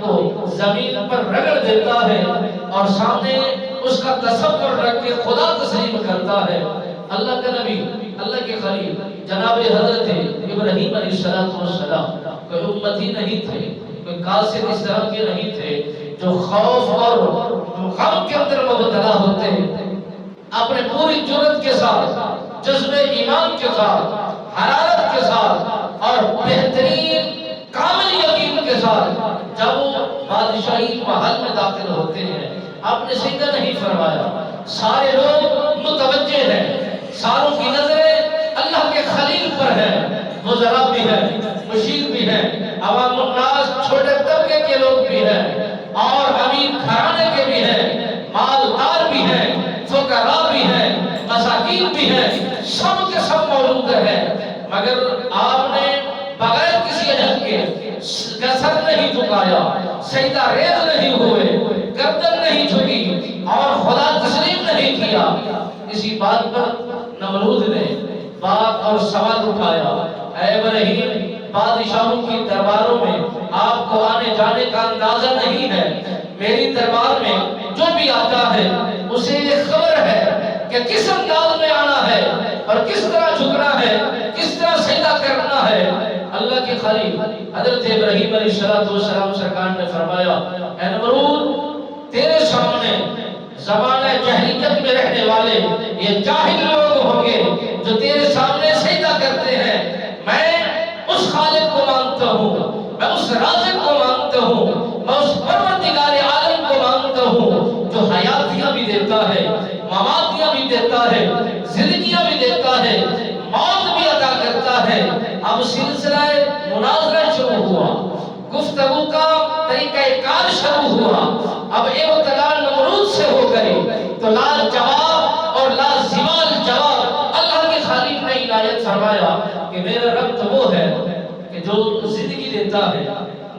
کو زمین پر رگڑ دیتا ہے اور سامنے اس کا تصور رکھ کے خدا تسلیم کرتا ہے۔ اللہ کا نبی، اللہ کے خلیل جناب حضرت ابراہیم علیہ السلام کوئی امتی نہیں تھے، کوئی قاصد اس طرح کے نہیں تھے جو خوف اور غم کے اندر مبتلا ہوتے ہیں۔ اپنے پوری جرأت کے ساتھ، جذبے ایمان کے ساتھ، حرارت کے ساتھ اور بہترین کامل یقین کے ساتھ جب وہ بادشاہی محل میں داخل ہوتے ہیں، آپ نے سجدہ نہیں فرمایا۔ سارے لوگ متوجہ ہیں، ساروں کی نظریں اللہ کے خلیل پر ہیں، وزراء بھی ہیں، مشیر بھی ہیں، عوام الناس چھوٹے طبقے کے لوگ بھی ہیں اور امیر گھرانے کے بھی ہیں، مالدار بھی ہیں، فقراء بھی ہیں، مساکین بھی ہیں، سب کے سب موجود ہیں، مگر آپ نے بغیر کسی عجب کے سر نہیں جھکایا، سجدہ ریز نہیں ہوئے، گردن نہیں جھکی اور خدا تسلیم نہیں کیا۔ اسی بات پر نمرود نے بات اور سوال اٹھایا، اے ابراہیم، بادشاہوں کی درباروں میں آپ کو آنے جانے کا اندازہ نہیں ہے، میری دربار میں جو بھی آتا ہے اسے یہ خبر ہے کہ کس انداز میں آنا ہے اور کس طرح جھکنا ہے، کس طرح سجدہ کرنا ہے۔ اللہ کے خلیل حضرت ابراہیم علیہ السلام سرکار نے فرمایا، اے نمرود، تیرے سامنے زمانہ جاہلیت میں رہنے والے یہ جاہل لوگ ہوں گے جو تیرے سامنے سجدہ کرتے ہیں، میں اس خالق کو مانتا ہوں، میں اس رازق کو مانتا ہوں، میں اس پروردگار عالم کو مانتا ہوں جو حیاتیاں بھی دیتا ہے، مماتیاں بھی دیتا ہے، زندگیاں بھی دیتا ہے، موت بھی عطا کرتا ہے۔ اب سلسلہ مناظرہ شروع ہوا، گفتگو کا طریقہ کار شروع ہوا، اب ابتدا نمرود سے ہو گئی تو لا جواب اور لا زوال جواب اللہ کے خالق نے عنایت فرمایا کہ میرا رب تو وہ ہے کہ جو زندگی دیتا ہے،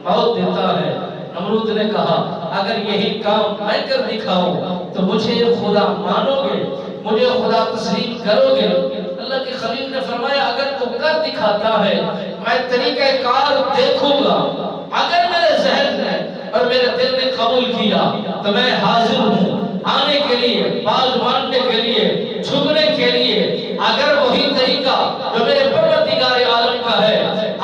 موت دیتا ہے۔ نمرود نے کہا، اگر یہی کام میں کر دکھاؤں تو مجھے خدا مانو گے، مجھے خدا تسلیم کرو گے؟ اللہ کے خلیل نے فرمایا، اگر تو کر دکھاتا ہے میں طریقہ کار دیکھوں گا، اگر میرے ذہن میں اور میرے دل نے قبول کیا تو میں حاضر ہوں آنے کے لیے، باز ماننے کے لیے، جھکنے کے لیے۔ اگر وہی طریقہ جو میرے پروردگار عالم کا ہے،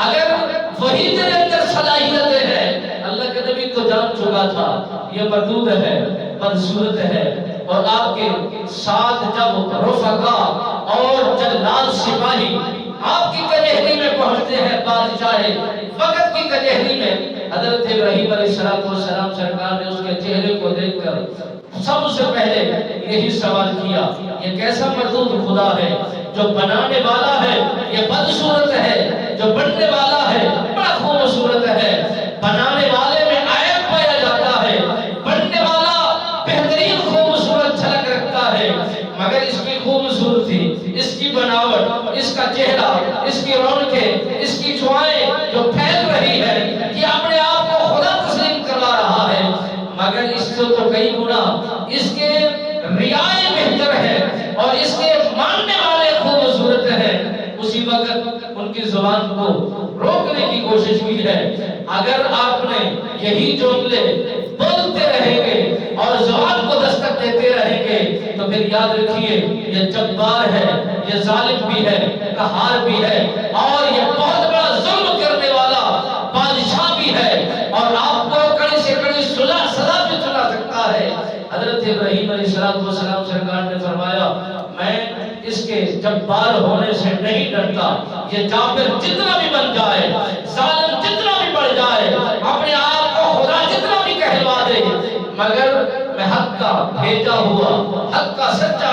اگر وہی تیرے اندر صلاحیتیں ہیں، اللہ کے نبی تو جان چکا تھا یہ مردود ہے، بدصورت ہے، اور آپ کے ساتھ جب رفقا اور جلاد سپاہی آپ کی کچہری میں پہنچتے ہیں، بادشاہ وقت کی کچہری میں، حضرت ابراہیم علیہ السلام سرکار نے اس کے چہرے کو دیکھ کر سب سے پہلے یہی سوال کیا، یہ کیسا مردود خدا ہے جو بنانے والا ہے، یہ بدصورت ہے، جو بننے والا ہے بڑا خوبصورت ہے۔ بنانے والے میں عیب پایا جاتا ہے، بننے والا بہترین خوبصورت جھلک رکھتا ہے، مگر اس کی خوبصورتی، اس کی بناوٹ، اس کا چہرہ، اس کی رونقیں، اس کی جوائیں جو پھیل رہی ہے، یہ اپنے آپ کو خدا تسلیم کروا رہا ہے، مگر اس سے تو کئی گنا اس کے ریائے بہتر ہے اور اس کے ماننے والے خوبصورت ہیں۔ اسی وقت ان کی زبان کو روکنے کی کوشش کی ہے، اگر آپ نے یہی جملے بولتے رہیں گے اور زبان کو دستک دیتے رہیں گے تو پھر یاد رکھیے یہ جبار ہے، یہ ظالم بھی ہے، قہار بھی ہے، اور یہ بہت بڑا ظلم کرنے والا بادشاہ بھی ہے، اور آپ کو کڑی سے کڑی سزا بھی سنا سکتا ہے۔ حضرت ابراہیم علیہ السلام سرکار نے فرمایا، میں اس کے جبار ہونے سے نہیں ڈرتا، یہ جابر جتنا بھی بن جائے، ظالم جتنا بھی بڑھ جائے، اپنے آپ کو خدا جتنا بھی کہلوا دے، مگر میں حق کا بھیجا ہوا، حق کا سچا